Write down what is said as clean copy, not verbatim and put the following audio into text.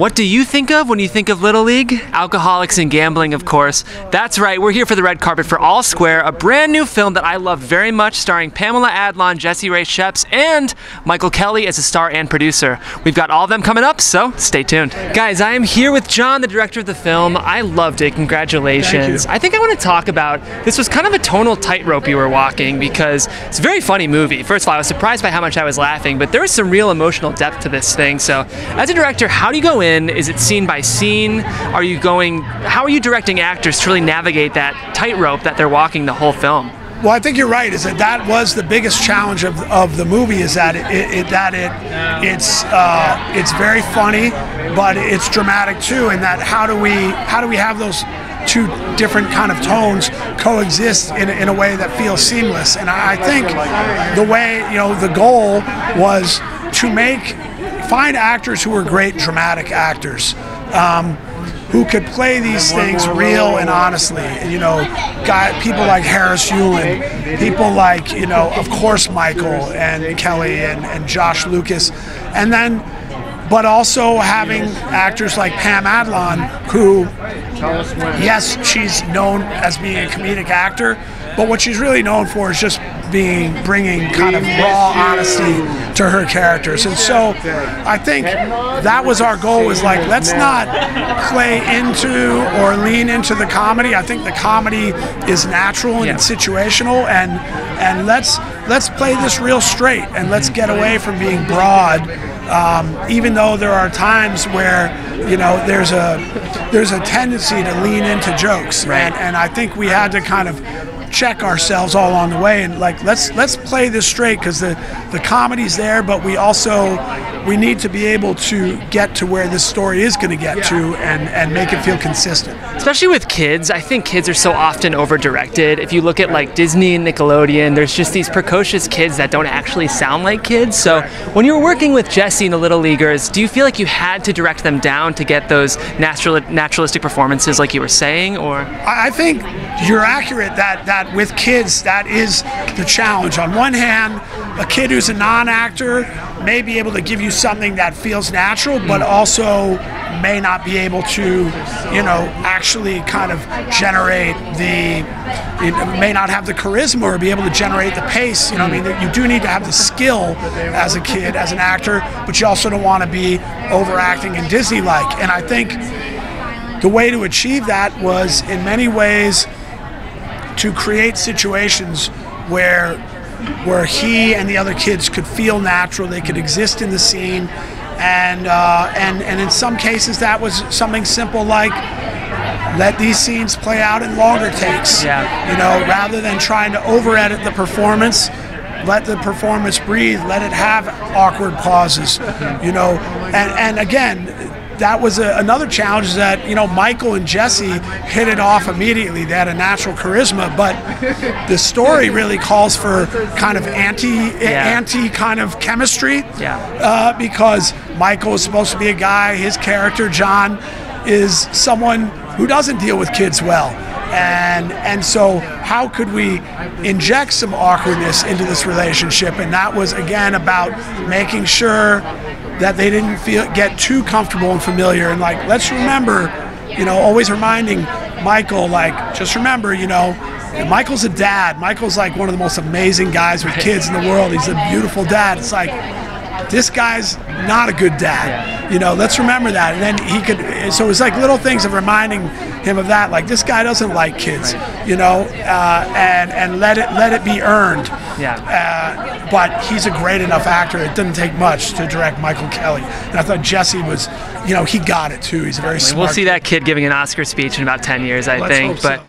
What do you think of when you think of Little League? Alcoholics and gambling, of course. That's right, we're here for the red carpet for All Square, a brand new film that I love very much, starring Pamela Adlon, Jessie Ray Sheps, and Michael Kelly as a star and producer. We've got all of them coming up, so stay tuned. Guys, I am here with John, the director of the film. I loved it, congratulations. I think I want to talk about, this was kind of a tonal tightrope you were walking because it's a very funny movie. First of all, I was surprised by how much I was laughing, but there was some real emotional depth to this thing. So as a director, how do you go in? Is it scene by scene? How are you directing actors to really navigate that tightrope that they're walking the whole film? Well, I think you're right. Is that was the biggest challenge of the movie? Is that it's very funny, but it's dramatic too. And that how do we have those two different kind of tones coexist in a way that feels seamless? And I think the way, the goal was to find actors who were great dramatic actors, who could play these things real and honestly. People like Harris Yulin, people like, of course, Michael and Kelly and Josh Lucas, and then, but also having actors like Pam Adlon, who, yes, she's known as being a comedic actor, but what she's really known for is just bringing kind of raw honesty to her characters. And so I think that was our goal, was like, let's not play into or lean into the comedy. I think the comedy is natural and it's situational, and let's play this real straight, and let's get away from being broad. Even though there are times where there's a tendency to lean into jokes, and I think we had to kind of check ourselves all along the way, and like let's play this straight, because the comedy's there, but we need to be able to get to where this story is going to get to and make it feel consistent. Especially with kids, I think kids are so often over-directed. If you look at like Disney and Nickelodeon, there's just these precocious kids that don't actually sound like kids. So when you were working with Jessie and the Little Leaguers, do you feel like you had to direct them down to get those naturalistic performances like you were saying, or? I think you're accurate that with kids, that is the challenge. On one hand, a kid who's a non-actor may be able to give you something that feels natural, but also may not be able to, actually kind of generate may not have the charisma or be able to generate the pace. You do need to have the skill as a kid, as an actor, but you also don't want to be overacting and Disney-like. And I think the way to achieve that was, in many ways, to create situations where he and the other kids could feel natural, they could exist in the scene, and in some cases that was something simple like, let these scenes play out in longer takes. Rather than trying to over-edit the performance, let the performance breathe, let it have awkward pauses. And again, that was another challenge, is that Michael and Jessie hit it off immediately. They had a natural charisma, but the story really calls for kind of anti kind of chemistry, because Michael is supposed to be a guy, his character John is someone who doesn't deal with kids well, and so how could we inject some awkwardness into this relationship? And that was again about making sure that they didn't get too comfortable and familiar, and like, let's remember, always reminding Michael, like, just remember, Michael's a dad. Michael's like one of the most amazing guys with kids in the world. He's a beautiful dad. It's like, this guy's not a good dad. Let's remember that. And then so it's like little things of reminding him of that, like, this guy doesn't like kids, and let it be earned. But he's a great enough actor. It didn't take much to direct Michael Kelly. And I thought Jessie was, he got it too. He's a very smart. We'll see that kid giving an Oscar speech in about 10 years, I think. Let's hope so. But